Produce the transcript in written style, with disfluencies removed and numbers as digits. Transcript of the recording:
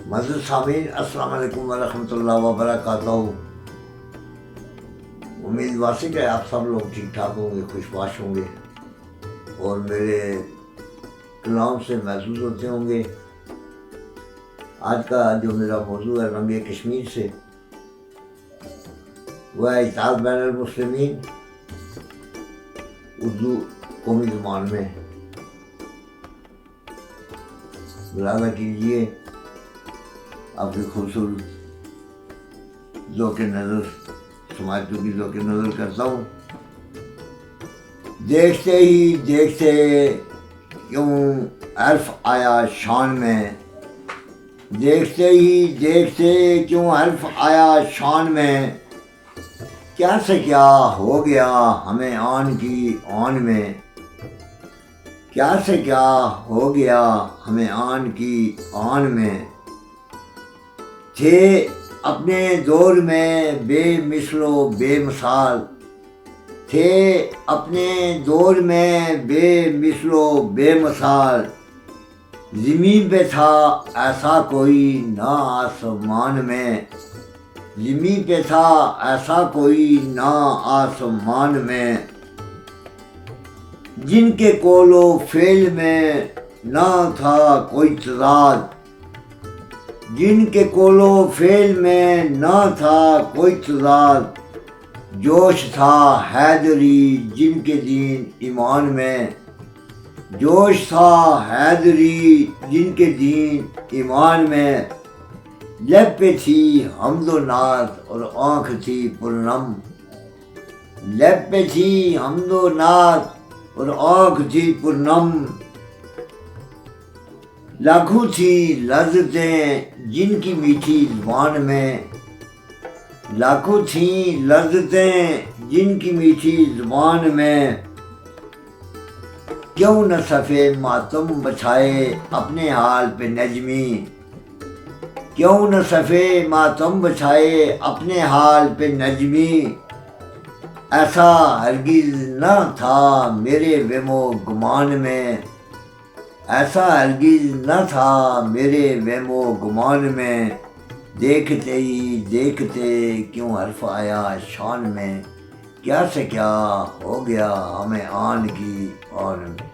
معزز سامعین، السلام علیکم ورحمۃ اللہ وبرکاتہ۔ امید واسق ہے آپ سب لوگ ٹھیک ٹھاک ہوں گے، خوش باش ہوں گے اور میرے کلام سے محظوظ ہوتے ہوں گے۔ آج کا جو میرا موضوع ہے رنگ کشمیر سے، وہ ہے اتحاد بین المسلمین اردو قومی زبان میں۔ ملاحظہ کیجیے، آپ کی خوبصورت ذوق نظر سماعتوں کی ذوق نظر کرتا ہوں۔ دیکھتے ہی دیکھتے کیوں حرف آیا شان میں، دیکھتے ہی دیکھتے کیوں حرف آیا شان میں، کیا سے کیا ہو گیا ہمیں آن کی آن میں، کیا سے کیا ہو گیا ہمیں آن کی آن میں۔ تھے اپنے دور میں بے مثل و بے مثال، تھے اپنے دور میں بے مثل و بے مثال، زمین پہ تھا ایسا کوئی نہ آسمان میں، زمین پہ تھا ایسا کوئی نہ آسمان میں، جن کے قول و فعل میں نہ تھا کوئی تضاد، جن کے قول و فعل میں نہ تھا کوئی تضاد، جوش تھا حیدری جن کے دین ایمان میں، جوش تھا حیدری جن کے دین ایمان میں، لب پہ تھی حمد و نعت اور آنکھ تھی پرنم، لب پہ تھی حمد و نعت اور آنکھ تھی پرنم، لاکھوں تھی لذتیں جن کی میٹھی زبان میں، لاکھوں تھیں لذتیں جن کی میٹھی زبان میں، کیوں نہ صفے ماتم بچھائے اپنے حال پہ نجمی، کیوں نہ صفے ماتم بچھائے اپنے حال پہ نجمی، ایسا ہرگز نہ تھا میرے وہم و گمان میں، ایسا ہرگز نہ تھا میرے وہم و گمان میں، دیکھتے ہی دیکھتے کیوں حرف آیا شان میں، کیا سے کیا ہو گیا ہمیں آن کی آن میں۔